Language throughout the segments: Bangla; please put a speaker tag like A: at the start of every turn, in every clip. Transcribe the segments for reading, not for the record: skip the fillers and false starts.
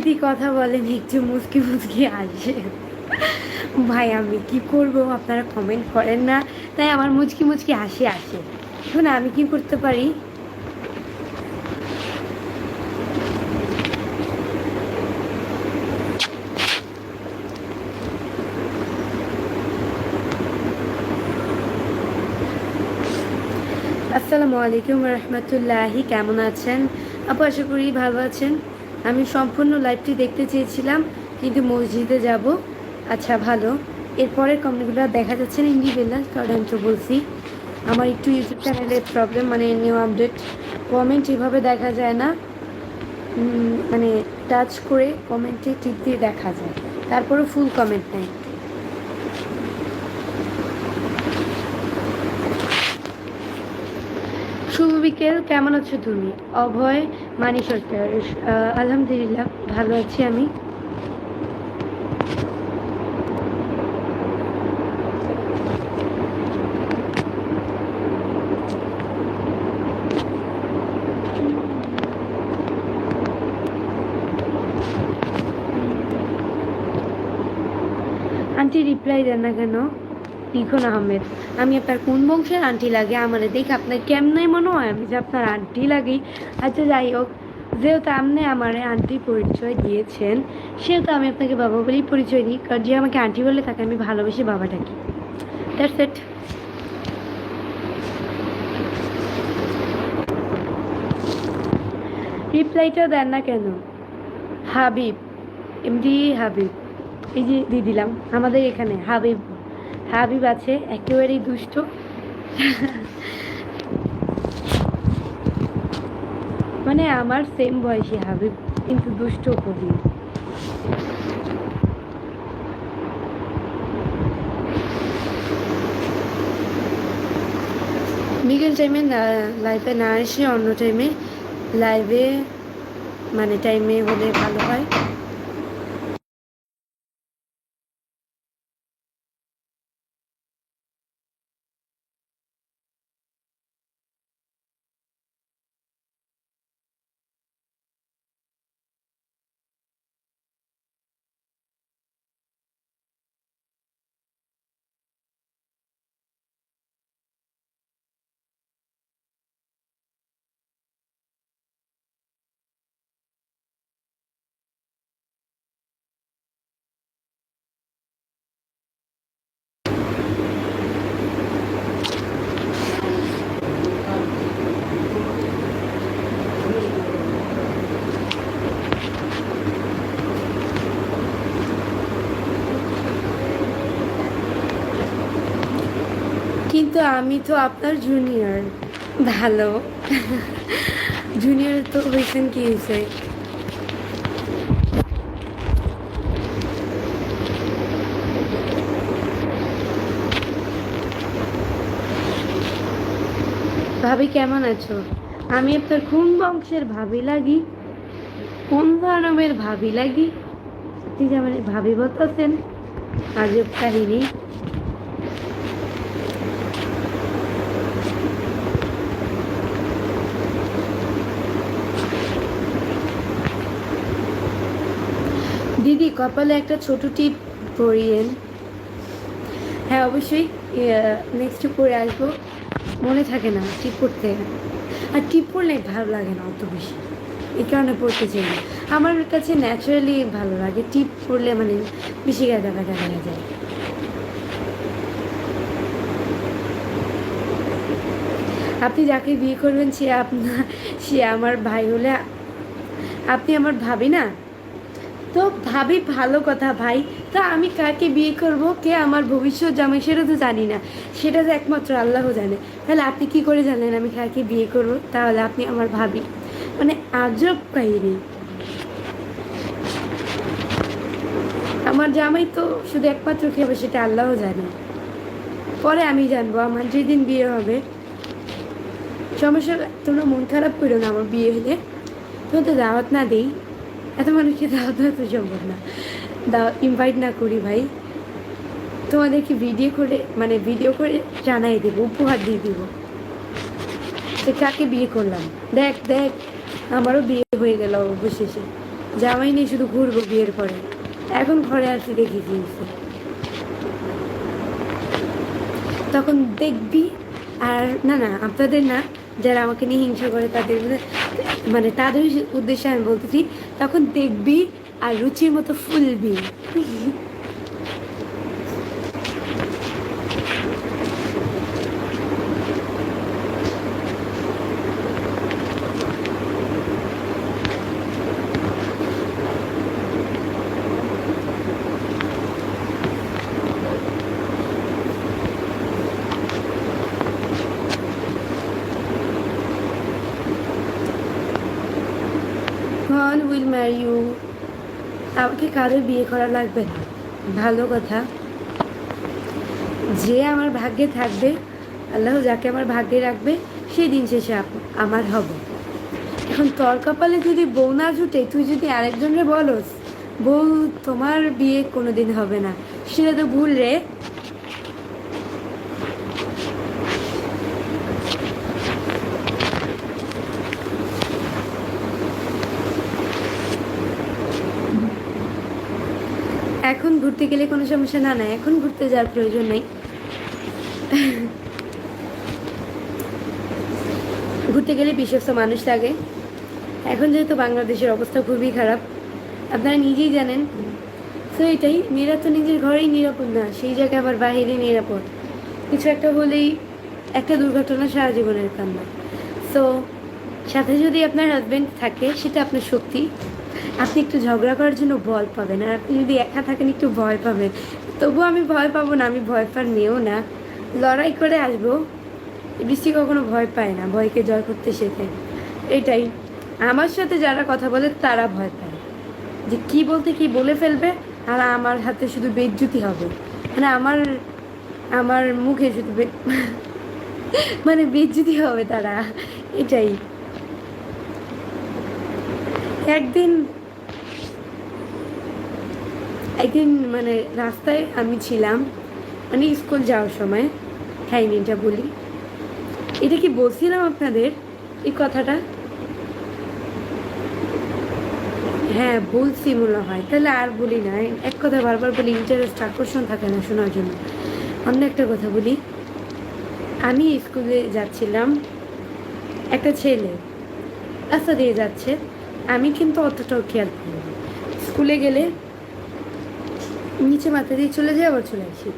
A: দিদি কথা বলেন একটু মুচকি মুচকি আসে। ভাই আমি কি করব, আপনারা কমেন্ট করেন না, তাই আমার মুচকি মুচকি হাসি আসে। এখন আমি কি করতে পারি? আসসালামু আলাইকুম রহমতুল্লাহি, কেমন আছেন আপু? আশা করি ভালো আছেন। আমি সম্পূর্ণ লাইভটি দেখতে চেয়েছিলাম, কিন্তু মসজিদে যাব। আচ্ছা ভালো। এরপরের কমেন্টগুলো দেখা যাচ্ছে না ইন্ডিভিজুয়াল, কারণ তো বলছি আমার একটু ইউটিউব চ্যানেলের প্রবলেম, মানে নিউ আপডেট কমেন্ট এভাবে দেখা যায় না, মানে টাচ করে কমেন্টে টিপ দিয়ে দেখা যায়, তারপরেও ফুল কমেন্ট নেই। শুভ বিকেল, কেমন আছো তুমি? অভয় মানি সরকার, আলহামদুলিল্লাহ ভালো আছি আমি। আন্টি রিপ্লাই দেন না কেন? লিখুন আহমেদ, আমি আপনার কোন বংশের আন্টি লাগে আমার দেখে আপনার কেমনে মনে হয় আমি যে আপনার আন্টি লাগি? আচ্ছা যাই হোক, যেহেতু আপনি আমার আন্টি পরিচয় দিয়েছেন, সেহেতু আমি আপনাকে বাবা বলেই পরিচয় দিই, কারণ যে আমাকে আন্টি বলে তাকে আমি ভালোবেসে বাবা ডাকি। That's it. রিপ্লাইটা দেন না কেন? হাবিব, এমডি হাবিব, এই যে দিয়ে দিলাম। আমাদের এখানে হাবিব হাবিব আছে, একেবারেই দুষ্ট। মানে আমার সেম বয়সী হাবিব, কিন্তু দুষ্ট কবি। বিকেল টাইমে লাইভে না এসে অন্য টাইমে লাইভে, মানে টাইমে হলে ভালো হয়। কিন্তু আমি তো আপনার জুনিয়র। ভালো। জুনিয়র তো হয়েছেন, কি হয়েছে? ভাবি কেমন আছো? আমি আপনার কোন বংশের ভাবি লাগি? কোন ধরনের ভাবি লাগি? আপনি যে আমার ভাবি বলতেছেন, আজব কাহিনী। দিদি কপালে একটা ছোট টিপ পরিয়েন। হ্যাঁ অবশ্যই, নেক্সট পরে আসবো। মনে থাকে না টিপ পড়তে, আর টিপ পড়লে ভালো লাগে না অত বেশি, এই কারণে পড়তে চাই না। আমার কাছে ন্যাচারালি ভালো লাগে, টিপ পড়লে মানে বেশি গাদা গাদা হয়ে যায়। আপনি যাকে বিয়ে করবেন সে আমার ভাই হলে আপনি আমার ভাবি না? তো ভাবি ভালো কথা ভাই, তা আমি কাকে বিয়ে করব, কে আমার ভবিষ্যৎ জামাই সেটা তো জানি না, সেটা তো একমাত্র আল্লাহ জানে। তাহলে আপনি কি করে জানেন আমি কাকে বিয়ে করব? তাহলে আপনি আমার ভাবি, মানে আজব কাহিনী। আমার জামাই তো শুধু একমাত্র কে হবে সেটা আল্লাহ জানে, পরে আমি জানবো আমার যেদিন বিয়ে হবে। সমস্যা, তোমরা মন খারাপ করো না আমার বিয়ে হলে, তোমার তো দাওয়াত না দেই, এত মানুষকে দাওয়াত দেওয়া তো সম্ভব না, ইনভাইট না করি ভাই। তোমাদেরকে ভিডিও করে জানাই দেবো, উপহার দিয়ে দিব যে কাকে বিয়ে করলাম। দেখ দেখ, আমারও বিয়ে হয়ে গেল অবশেষে। জামাই নিয়ে শুধু ঘুরবো বিয়ের পরে। এখন ঘরে আসি দেখি কি হয়েছে। তখন দেখবি। আর না না, আপনাদের না, যারা আমাকে নিয়ে হিংসা করে তাদের মানে তাদের উদ্দেশ্যে আমি বলতেছি, তখন দেখবি আর রুচির মতো ফুলবি। God will marry you. আমাকে কারোর বিয়ে করা লাগবে না, ভালো কথা। যে আমার ভাগ্যে থাকবে, আল্লাহ যাকে আমার ভাগ্যে রাখবে, সেই দিন শেষে আমার হব। এখন তোর কপালে যদি বউ না জুটে, তুই যদি আরেকজনের বলস বউ তোমার বিয়ে কোনোদিন হবে না, সেটা তো ভুল রে। এখন ঘুরতে গেলে কোনো সমস্যা না, না এখন ঘুরতে যাওয়ার প্রয়োজন নেই। ঘুরতে গেলে বিশ্বস্ত মানুষ লাগে। এখন যেহেতু বাংলাদেশের অবস্থা খুবই খারাপ, আপনারা নিজেই জানেন। তো এটাই, মেয়েরা তো নিজের ঘরেই নিরাপদ না, সেই জায়গায় আবার বাহিরে নিরাপদ। কিছু একটা হলেই একটা দুর্ঘটনা সারা জীবনের কান্না। সো সাথে যদি আপনার হাজব্যান্ড থাকে, সেটা আপনার শক্তি। আপনি একটু ঝগড়া করার জন্য বল পাবেন, আর আপনি যদি একা থাকেন একটু ভয় পাবেন। তবুও আমি ভয় পাবো না, আমি ভয় পার মেয়েও না, লড়াই করে আসবো। বৃষ্টি কখনো ভয় পায় না, ভয়কে জয় করতে শেখে। এটাই, আমার সাথে যারা কথা বলে তারা ভয় পায় যে কি বলতে কি বলে ফেলবে, আর আমার হাতে শুধু বেজ্জুতি হবে। মানে আমার আমার মুখে শুধু মানে বেজ্জুতি হবে তারা। এটাই। একদিন একদিন মানে রাস্তায় আমি ছিলাম, মানে স্কুল যাওয়ার সময়। হ্যাঁ, এটা বলি, এটা কি বলছিলাম আপনাদের এই কথাটা? হ্যাঁ বলছি মনে হয়, তাহলে আর বলি না। এক কথা বারবার বলি, ইন্টারেস্ট আকর্ষণ থাকে না শোনার জন্য। অন্য একটা কথা বলি, আমি স্কুলে যাচ্ছিলাম, একটা ছেলে রাস্তা দিয়ে যাচ্ছে, আমি কিন্তু অতটাও খেয়াল করি না। স্কুলে গেলে নিচে মাথা দিয়ে চলে যাই, আবার চলে আসি।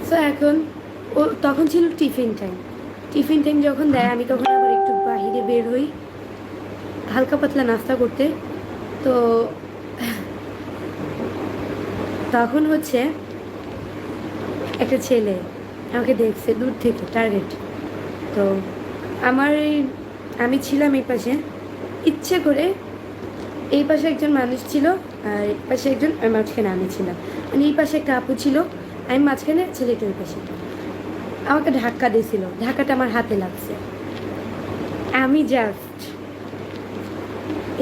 A: তো এখন ও তখন ছিল টিফিন টাইম। টিফিন টাইম যখন দেয়, আমি তখন আবার একটু বাহিরে বের হই হালকা পাতলা নাস্তা করতে। তো তখন হচ্ছে একটা ছেলে আমাকে দেখছে দূর থেকে, টার্গেট। তো আমি ছিলাম এই পাশে, ইচ্ছে করে এই পাশে একজন মানুষ ছিল, আর এই পাশে একজন, আর মাঝখানে আমি ছিলাম। মানে এই পাশে একটা আপু ছিল, আমি মাঝখানে, ছেলেটা ওই পাশে। আমাকে ধাক্কা দিয়েছিল, ধাক্কাটা আমার হাতে লাগছে। আমি জাস্ট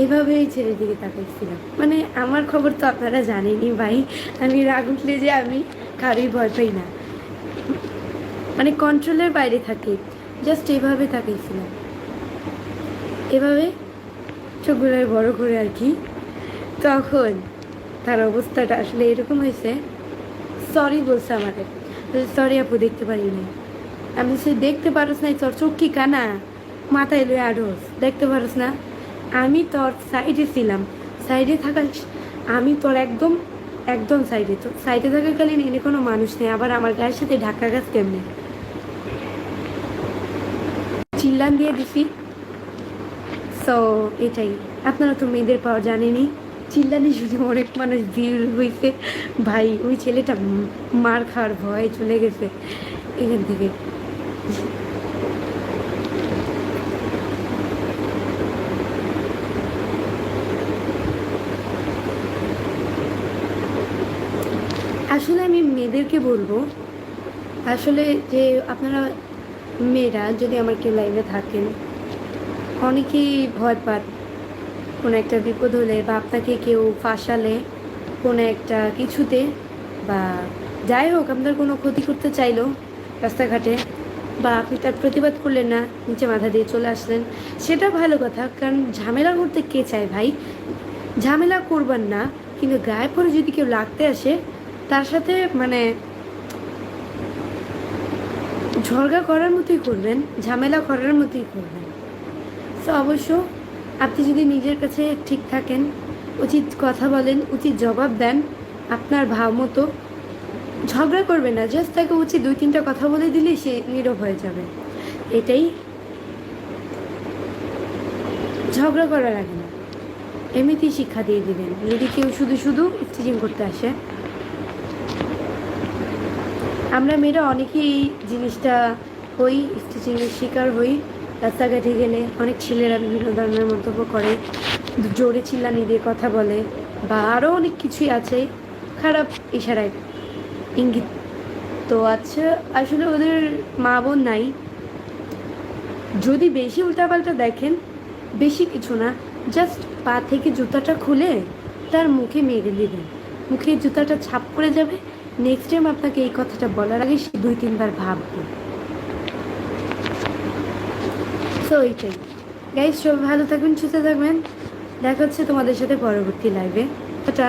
A: এভাবে এই ছেলের দিকে তাকাইছিলাম। মানে আমার খবর তো আপনারা জানেনই ভাই, আমি রাগ উঠলে যে আমি কারোই ভয় পাই না, মানে কন্ট্রোলের বাইরে থাকি। জাস্ট এভাবে তাকাইছিলাম, এভাবে চোখগুলো বড় করে আর কি। তখন তার অবস্থাটা আসলে এরকম হয়েছে, সরি বলছে আমাকে, সরি আপু দেখতে পারি না। আমি সে দেখতে পারোস না, তোর চোখ কি কানা, মাথায় লয়ে আড়োস, দেখতে পারোস না? আমি তোর সাইডে ছিলাম, সাইডে থাকা, আমি তোর একদম একদম সাইডে। তো সাইডে থাকাকালীন এনে কোনো মানুষ নেই, আবার আমার গায়ের সাথে ধাক্কা গাছ কেমনি চিল্লান দিয়ে দিছি। সো এটাই, আপনারা তো মেয়েদের পাওয়া জানেনি, চিল্লানি শুধু অনেক মানুষ ভিড় হয়েছে ভাই। ওই ছেলেটা মার খাওয়ার ভয়ে চলে গেছে এখান থেকে। আসলে আমি মেয়েদেরকে বলবো, আসলে যে আপনারা মেয়েরা যদি আমার কেউ লাইভে থাকেন, অনেকেই ভয় পান কোনো একটা বিপদ হলে, বা আপনাকে কেউ ফাঁসালে কোনো একটা কিছুতে, বা যাই হোক আপনার কোনো ক্ষতি করতে চাইলো রাস্তাঘাটে, বা আপনি তার প্রতিবাদ করলেন না, নিচে মাথা দিয়ে চলে আসলেন, সেটা ভালো কথা। কারণ ঝামেলা করতে কে চায় ভাই? ঝামেলা করবেন না, কিন্তু গায়ে পরে যদি কেউ লাগতে আসে তার সাথে মানে ঝগড়া করার মতোই করবেন, ঝামেলা করার মতোই করবেন। তো অবশ্য আপনি যদি নিজের কাছে ঠিক থাকেন, উচিত কথা বলেন, উচিত জবাব দেন আপনার ভাব মতো, ঝগড়া করবে না, জাস্ট তাকে উচিত 2-3টা কথা বলে দিলেই সে নীরব হয়ে যাবে। এটাই, ঝগড়া করা লাগে না, এমনিতেই শিক্ষা দিয়ে দিবেন যদি কেউ শুধু শুধু স্টিচিং করতে আসে। আমরা মেয়েরা অনেকেই এই জিনিসটা হই, স্টিচিংয়ের শিকার হই। রাস্তাঘাটে গেলে অনেক ছেলেরা বিভিন্ন ধরনের মন্তব্য করে, জোরে চিল্লানি দিয়ে কথা বলে, বা আরও অনেক কিছুই আছে খারাপ ইশারায় ইঙ্গিত। তো আচ্ছা, আসলে ওদের মা বোন নাই, যদি বেশি উল্টাপাল্টা দেখেন, বেশি কিছু না, জাস্ট পা থেকে জুতাটা খুলে তার মুখে মেরে দেবেন, মুখে জুতাটা ছাপ করে যাবে। নেক্সট টাইম আপনাকে এই কথাটা বলার আগে সে 2-3বার ভাববে। সো এইটাই গাইজ, সব ভালো থাকবেন, সুস্থ থাকবেন, দেখা হচ্ছে তোমাদের সাথে পরবর্তী লাইভে। টাটা।